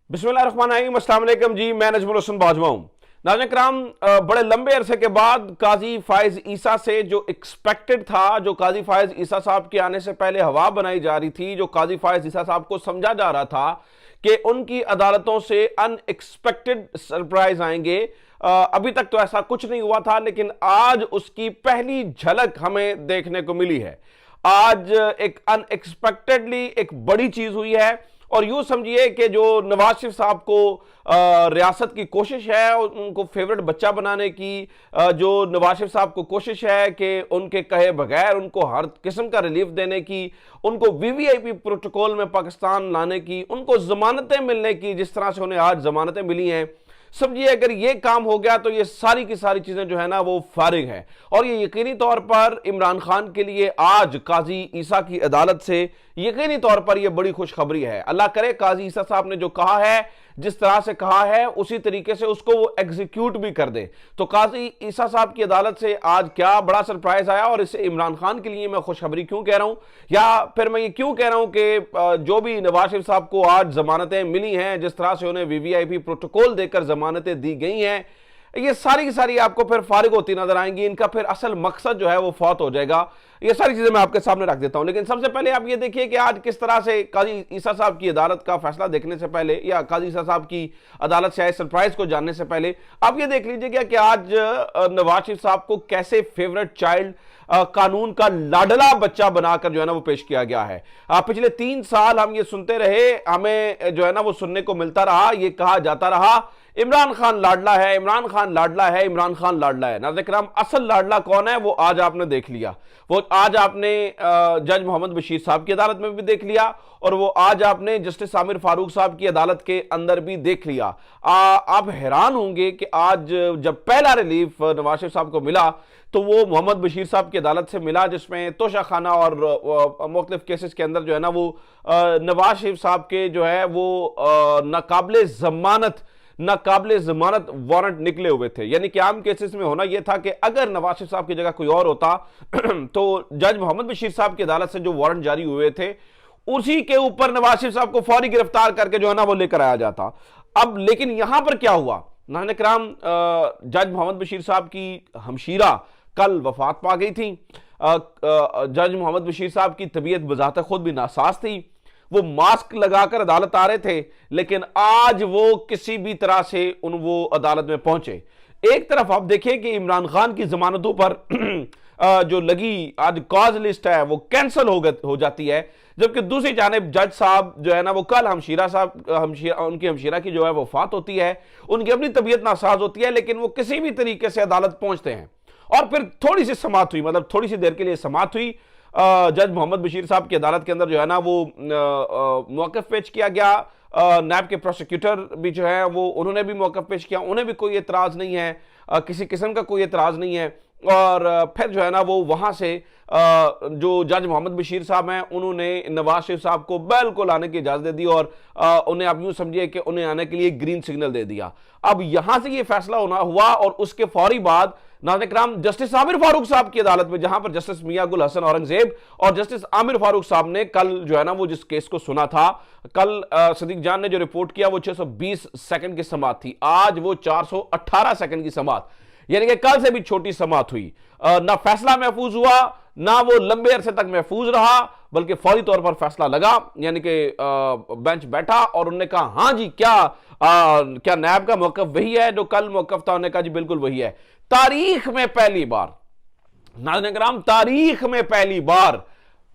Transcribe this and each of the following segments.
बिस्मिल्लाहिर्रहमानिर्रहीम, अस्सलाम वालेकुम जी। मैं नजमुल हसन बाजवा हूं। नाज़रीन कराम, बड़े लंबे अरसे के बाद काजी फायज ईसा से जो एक्सपेक्टेड था, जो काजी फायज ईसा साहब के आने से पहले हवा बनाई जा रही थी, जो काजी फायज ईसा साहब को समझा जा रहा था कि उनकी अदालतों से अनएक्सपेक्टेड सरप्राइज आएंगे, अभी तक तो ऐसा कुछ नहीं हुआ था, लेकिन आज उसकी पहली झलक हमें देखने को मिली है। आज एक अनएक्सपेक्टेडली एक बड़ी चीज हुई है और यूं समझिए कि जो नवाज शरीफ साहब को रियासत की कोशिश है उनको फेवरेट बच्चा बनाने की, जो नवाज शरीफ साहब को कोशिश है कि उनके कहे बगैर उनको हर किस्म का रिलीफ देने की, उनको वीवीआईपी प्रोटोकॉल में पाकिस्तान लाने की, उनको जमानतें मिलने की, जिस तरह से उन्हें आज जमानतें मिली हैं, समझिए अगर ये काम हो गया तो ये सारी की सारी चीजें जो है ना वो फारिग हैं। और ये यकीनी तौर पर इमरान खान के लिए आज काजी ईसा की अदालत से यकीनी तौर पर यह बड़ी खुशखबरी है। अल्लाह करे काजी ईसा साहब ने जो कहा है, जिस तरह से कहा है, उसी तरीके से उसको वो एग्जीक्यूट भी कर दे। तो काजी ईसा साहब की अदालत से आज क्या बड़ा सरप्राइज आया, और इसे इमरान खान के लिए मैं खुशखबरी क्यों कह रहा हूं, या फिर मैं ये क्यों कह रहा हूं कि जो भी नवाज शरीफ साहब को आज जमानतें मिली हैं, जिस तरह से उन्हें वीवीआईपी प्रोटोकॉल देकर जमानतें दी गई हैं, ये सारी की सारी आपको फिर फारिग होती नजर आएंगी। इनका फिर असल मकसद जो है वो फौत हो जाएगा। ये सारी चीजें मैं आपके सामने रख देता हूं, लेकिन सबसे पहले आप ये देखिए कि आज किस तरह से काजी ईसा साहब की अदालत का फैसला देखने से पहले, या काजी ईसा साहब की अदालत से आए सरप्राइज को जानने से पहले आप ये देख लीजिएगा कि आज नवाज शरीफ साहब को कैसे फेवरेट चाइल्ड, कानून का लाडला बच्चा बनाकर जो है ना वो पेश किया गया है। पिछले 3 साल हम ये सुनते रहे, हमें जो है ना वो सुनने को मिलता रहा, ये कहा जाता रहा इमरान खान लाडला है, इमरान खान लाडला है, इमरान खान लाडला है। नाज़रीन किराम, असल लाडला कौन है वो आज आपने देख लिया। वो आज आपने जज मोहम्मद बशीर साहब की अदालत में भी देख लिया, और वो आज आपने जस्टिस आमिर फारूक साहब की अदालत के अंदर भी देख लिया। आप हैरान होंगे कि आज जब पहला रिलीफ नवाज शरीफ साहब को मिला तो वो मोहम्मद बशीर साहब की अदालत से मिला, जिसमें तोशाखाना और मुख्तलिफ केसेस के अंदर जो है ना वो नवाज शरीफ साहब के जो है वो नाकाबिले जमानत वारंट निकले हुए थे। यानी कि आम केसेस में होना यह था कि अगर नवाज शरीफ साहब की जगह कोई और होता तो जज मोहम्मद बशीर साहब की अदालत से जो वारंट जारी हुए थे उसी के ऊपर नवाज शरीफ साहब को फौरी गिरफ्तार करके जो है ना वो लेकर आया जाता। अब लेकिन यहां पर क्या हुआ, नाज़रीन किराम, जज मोहम्मद बशीर साहब की हमशीरा कल वफात पा गई थी। जज मोहम्मद बशीर साहब की तबीयत बजाते खुद भी नासाज थी, वो मास्क लगाकर अदालत आ रहे थे, लेकिन आज वो किसी भी तरह से वो अदालत में पहुंचे। एक तरफ आप देखिए कि इमरान खान की जमानतों पर जो लगी आज कॉज लिस्ट है वो कैंसिल हो जाती है, जबकि दूसरी जानिब जज साहब जो है ना वो कल उनकी हमशीरा की जो है वो वफात होती है, उनकी अपनी तबीयत नासाज होती है, लेकिन वो किसी भी तरीके से अदालत पहुंचते हैं। और फिर थोड़ी सी समाअत हुई, मतलब थोड़ी सी देर के लिए समाअत हुई। जज मोहम्मद बशीर साहब की अदालत के अंदर जो है ना वो मौक़िफ़ पेश किया गया। नैब के प्रोसिक्यूटर भी जो है वो उन्होंने भी मौक़िफ़ पेश किया, उन्हें भी कोई एतराज़ नहीं है, किसी किस्म का कोई एतराज़ नहीं है। और फिर जो है ना वो वहाँ से जो जज मोहम्मद बशीर साहब हैं उन्होंने नवाज शरीफ साहब को बिल्कुल आने की इजाज़त दे दी, और उन्हें आप यूँ समझिए कि उन्हें आने के लिए ग्रीन सिग्नल दे दिया। अब यहाँ से ये फैसला हुआ और उसके फौरी बाद नाज़रीन किराम जस्टिस आमिर फारूक साहब की अदालत में, जहां पर जस्टिस मियां गुल हसन औरंगजेब और जस्टिस आमिर फारूक साहब ने कल जो है ना वो जिस केस को सुना था, कल सदीक जान ने जो रिपोर्ट किया वो 620 सेकंड की समाअत थी, आज वो 418 सेकंड की समाअत, यानी कि कल से भी छोटी समाअत हुई। ना फैसला महफूज हुआ, ना वो लंबे अरसे तक महफूज रहा, बल्कि फौरी तौर पर फैसला लगा, यानी कि बेंच बैठा और उन्होंने कहा हाँ जी क्या नैब का मौक़िफ़ वही है जो कल मौक़िफ़ था। उन्होंने कहा जी बिल्कुल वही है। तारीख में पहली बार, नाज़रीन किराम, तारीख में पहली बार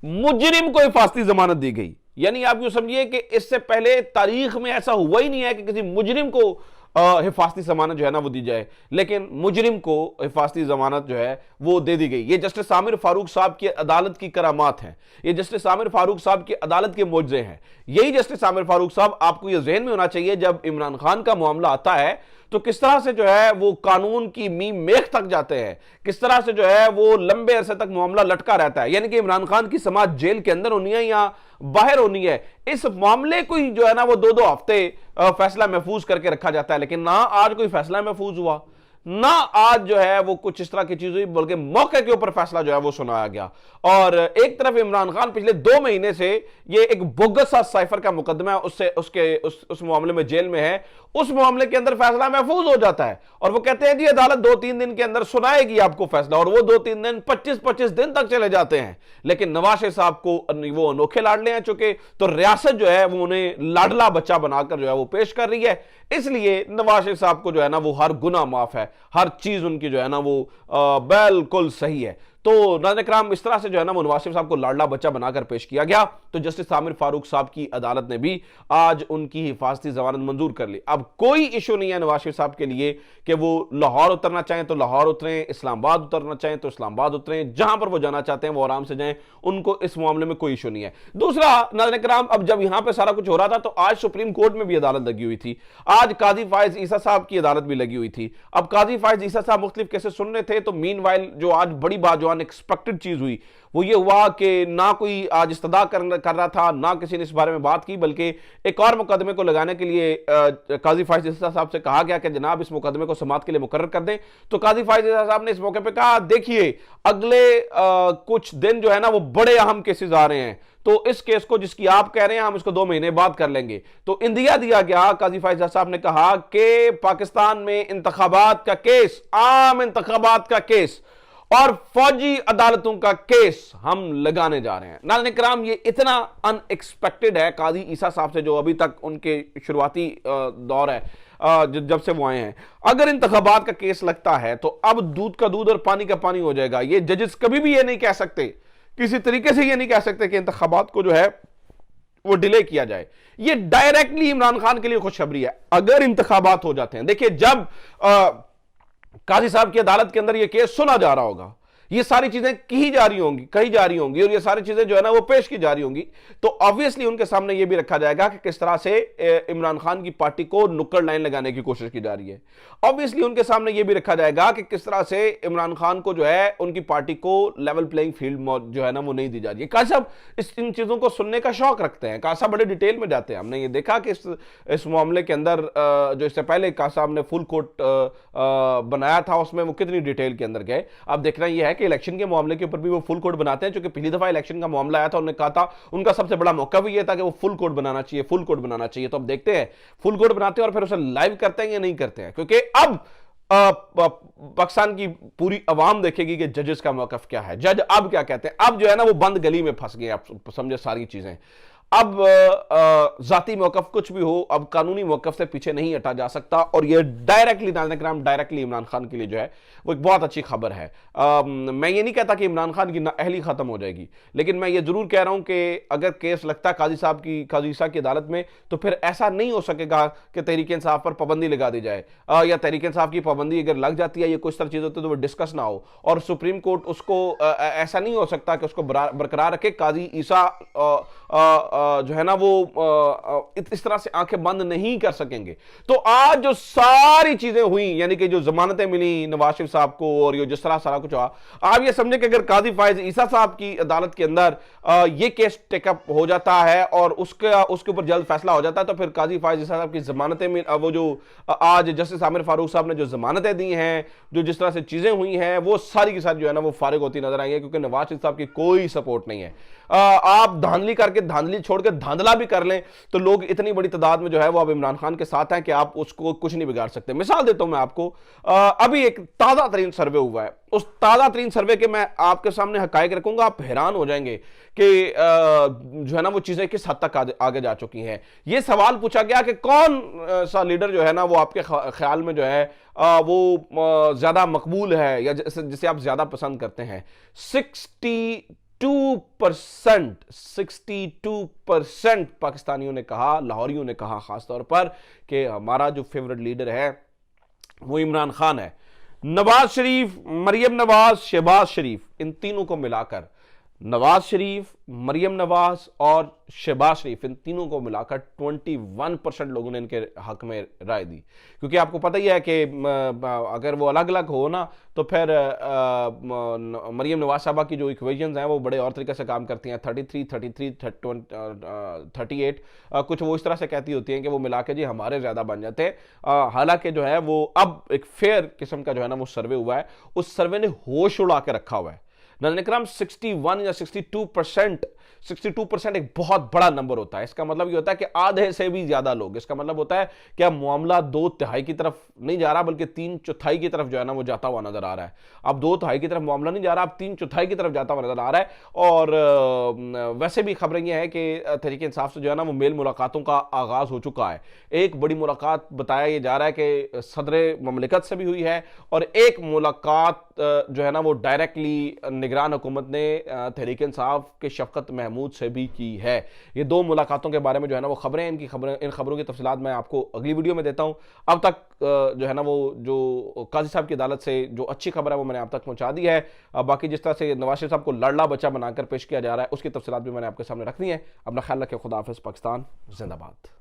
मुजरिम को हिफाजती जमानत दी गई। यानी आप यूं समझिए कि इससे पहले तारीख में ऐसा हुआ ही नहीं है कि किसी मुजरिम को हिफाजती जमानत जो है ना वो दी जाए, लेकिन मुजरिम को हिफाजती जमानत जो है वो दे दी गई। ये जस्टिस आमिर फारूक साहब की अदालत की करामात हैं, ये जस्टिस आमिर फारूक साहब की अदालत के मोजज़े हैं। यही जस्टिस आमिर फारूक साहब, आपको ये ज़हन में होना चाहिए, जब इमरान खान का मामला आता है तो किस तरह से जो है वो कानून की मेख तक जाते हैं, किस तरह से जो है वो लंबे अरसे तक मामला लटका रहता है। यानी कि इमरान खान की समाअत जेल के अंदर होनी है या बाहर होनी है, इस मामले को ही जो है ना वो 2-2 हफ्ते फैसला महफूज करके रखा जाता है, लेकिन ना आज कोई फैसला महफूज हुआ, ना आज जो है वो कुछ इस तरह की चीज हुई, बल्कि मौके के ऊपर फैसला जो है वो सुनाया गया। और एक तरफ इमरान खान पिछले 2 महीने से ये एक बोगस सा साइफर का मुकदमा है, उससे उस मामले में जेल में है, उस मामले के अंदर फैसला महफूज हो जाता है और वो कहते हैं जी अदालत 2-3 दिन के अंदर सुनाएगी आपको फैसला, और वो 2-3 दिन 25-25 दिन तक चले जाते हैं। लेकिन नवाज शरीफ साहब को वो अनोखे लाडले हैं चुके, तो रियासत जो है वो उन्हें लाडला बच्चा बनाकर जो है वो पेश कर रही है। इसलिए नवाज शरीफ साहब को जो है ना वो हर गुनाह माफ है, हर चीज उनकी जो है ना वो बिल्कुल सही है। तो नाज़रीन किराम, इस तरह से जो है ना वो नवाज शरीफ साहब को लाडला बच्चा बनाकर पेश किया गया। तो जस्टिस आमिर फारूक साहब की अदालत ने भी आज उनकी हिफाजती जमानत मंजूर कर ली। अब कोई इशू नहीं है नवाज शरीफ साहब के लिए कि वो लाहौर उतरना चाहें तो लाहौर उतरें, इस्लामाबाद उतरना चाहें तो इस्लामाबाद उतरें, जहां पर वो जाना चाहते हैं वो आराम से जाएं, उनको इस मामले में कोई इशू नहीं है। दूसरा नाज़रीन किराम, अब जब यहां पर सारा कुछ हो रहा था तो आज सुप्रीम कोर्ट में भी अदालत लगी हुई थी, आज काजी फायज ईसा साहब की अदालत भी लगी हुई थी। अब काजी फायज ईसा साहब मुख्तलिफ केसेस सुन रहे थे, तो मीनवाइल जो आज बड़ी बात, जो अनएक्सपेक्टेड चीज हुई वो ये हुआ कि ना कोई आज इस्तदा कर रहा था, ना किसी ने इस बारे में बात की, बल्कि एक और मुकदमे को लगाने के लिए काजी फायज ईसा साहब से कहा गया कि जनाब इस मुकदमे को समाअत के लिए मुकर्रर कर दें। तो काजी फायज ईसा साहब ने इस मौके पे कहा, देखिए अगले कुछ दिन जो है ना वो बड़े अहम केसेस आ रहे हैं, तो इस केस को जिसकी आप कह रहे हैं हम इसको 2 महीने बाद कर लेंगे। तो इंदिया दिया गया। काजी फायज साहब ने कहा कि पाकिस्तान में इंतखाबात का केस, आम इंतखाबात का केस और फौजी अदालतों का केस हम लगाने जा रहे हैं। नाज़रीन किराम, ये इतना अनएक्सपेक्टेड है काजी ईसा साहब से, जो अभी तक उनके शुरुआती दौर है जब से वो आए हैं। अगर इंतखाबात का केस लगता है तो अब दूध का दूध और पानी का पानी हो जाएगा। ये जजेस कभी भी ये नहीं कह सकते, किसी तरीके से ये नहीं कह सकते कि इंतखाबात को जो है वो डिले किया जाए। ये डायरेक्टली इमरान खान के लिए खुशखबरी है अगर इंतखाबात हो जाते हैं। देखिए, जब काजी साहब की अदालत के अंदर यह केस सुना जा रहा होगा, ये सारी चीजें कही जा रही होंगी और ये सारी चीजें जो है ना वो पेश की जा रही होंगी, तो ऑब्वियसली उनके सामने ये भी रखा जाएगा कि किस तरह से इमरान खान की पार्टी को नुक्कड़ लाइन लगाने की कोशिश की जा रही है। ऑब्वियसली उनके सामने ये भी रखा जाएगा कि किस तरह से इमरान खान को जो है उनकी पार्टी को लेवल प्लेइंग फील्ड जो है ना वो नहीं दी जा रही है। काजी साहब इन चीजों को सुनने का शौक रखते हैं, काजी साहब बड़े डिटेल में जाते हैं। हमने ये देखा कि इस मामले के अंदर जो इससे पहले काजी साहब ने फुल कोर्ट बनाया था, उसमें वो कितनी डिटेल के अंदर गए। अब देखना यह है कि इलेक्शन के मामले के ऊपर भी वो फुल कोड बनाते हैं, क्योंकि पिछली दफा इलेक्शन का मामला आया था, उन्होंने कहा था उनका सबसे बड़ा मौका भी ये था कि वो फुल कोड बनाना चाहिए। तो अब देखते हैं फुल कोड बनाते हैं और फिर उसे लाइव करते हैं या नहीं करते हैं, क्योंकि अब पाकिस्तान की पूरी अवाम देखेगी कि जजेस का मौकफ क्या है, जज अब क्या कहते हैं। अब जो है ना वो बंद गली में फंस गए, आप समझे सारी चीजें। अब जाती मौकफ कुछ भी हो, अब कानूनी मौकफ से पीछे नहीं हटा जा सकता, और यह डायरेक्टली इमरान खान के लिए जो है वो एक बहुत अच्छी खबर है। मैं ये नहीं कहता कि इमरान खान की नाअहली खत्म हो जाएगी, लेकिन मैं ये जरूर कह रहा हूं कि अगर केस लगता है काजी ईसा की अदालत में, तो फिर ऐसा नहीं हो सकेगा कि तहरीक इंसाफ पर पाबंदी लगा दी जाए, या तहरीक इंसाफ की पाबंदी अगर लग जाती है, ये कुछ तरह चीज होती है तो वो डिस्कस ना हो, और सुप्रीम कोर्ट उसको ऐसा नहीं हो सकता कि उसको बरकरार रखे। काजी ईसा जो है ना वो इस तरह से आंखें बंद नहीं कर सकेंगे। तो आज जो सारी चीजें हुई, यानी कि जो जमानतें मिली नवाज शरीफ साहब को, और ये जिस तरह सारा कुछ हुआ, आप ये समझे कि अगर काजी फायज ईसा साहब की अदालत के अंदर ये केस टेकअप हो जाता है और उसके ऊपर जल्द फैसला हो जाता है, तो फिर काजी फायज ईसा साहब की जमानतें वो जो आज जस्टिस आमिर फारूक साहब ने जो जमानतें दी हैं, जो जिस तरह से चीजें हुई हैं, वो सारी की सारी जो है ना वो फारिग होती नजर आएंगी, क्योंकि नवाज शरीफ साहब की कोई सपोर्ट नहीं है। आप धांधली करके, धांधली छोड़ के धांधला भी कर लें तो लोग इतनी बड़ी तादाद में जो है वो अब इमरान खान के साथ हैं कि आप उसको कुछ नहीं बिगाड़ सकते। मिसाल देता हूं मैं आपको, अभी एक ताजा तरीन सर्वे हुआ है, उस ताजा तरीन सर्वे के मैं आपके सामने हकायक रखूंगा, आप हैरान हो जाएंगे कि जो है ना वो चीजें किस हद तक आगे जा चुकी हैं। ये सवाल पूछा गया कि कौन सा लीडर जो है ना वो आपके ख्याल में जो है वो ज्यादा मकबूल है, या जिसे आप ज्यादा पसंद करते हैं। 62% पाकिस्तानियों ने कहा, लाहौरियों ने कहा खासतौर पर, कि हमारा जो फेवरेट लीडर है वो इमरान खान है। नवाज शरीफ, मरियम नवाज, शहबाज शरीफ, इन तीनों को मिलाकर नवाज शरीफ, मरियम नवाज और शहबाज शरीफ, इन तीनों को मिलाकर 21% लोगों ने इनके हक में राय दी। क्योंकि आपको पता ही है कि अगर वो अलग अलग हो ना तो फिर मरियम नवाज साहबा की जो इक्वेशंस हैं वो बड़े और तरीके से काम करती हैं। 33, 33, 38 कुछ वो इस तरह से कहती होती हैं कि वो मिला के जी हमारे ज़्यादा बन जाते हैं। हालांकि जो है वो अब एक फेयर किस्म का जो है ना वो सर्वे हुआ है, उस सर्वे ने होश उड़ा के रखा हुआ है। नाज़रीन, 61 या 62% एक बहुत बड़ा नंबर होता है। इसका मतलब ये होता है कि आधे से भी ज्यादा लोग, इसका मतलब होता है कि अब मामला 2/3 की तरफ नहीं जा रहा बल्कि 3/4 की तरफ जो है ना वो जाता हुआ नजर आ रहा है। अब 2/3 की तरफ मामला नहीं जा रहा, अब 3/4 की तरफ जाता हुआ नजर आ रहा है। और वैसे भी खबरें ये हैं कि तहरीक इंसाफ से जो है ना वो मेल मुलाकातों का आगाज हो चुका है। एक बड़ी मुलाकात बताया ये जा रहा है कि सदर ममलिकत से भी हुई है और एक मुलाकात जो है ना वो डायरेक्टली निगरान हुकूमत ने तहरीक इंसाफ के शफकत महमूद से भी की है। ये 2 मुलाकातों के बारे में जो है ना वो खबरें, इन खबरों की तफसीलात मैं आपको अगली वीडियो में देता हूं। अब तक जो है ना वो जो काजी साहब की अदालत से जो अच्छी खबर है वो मैंने आप तक पहुंचा दी है। बाकी जिस तरह से नवाज शरीफ साहब को लड़ला बच्चा बनाकर पेश किया जा रहा है उसकी तफसीलात भी मैंने आपके सामने रखनी है। अपना ख्याल रखें। खुदा हाफिज़। पाकिस्तान जिंदाबाद।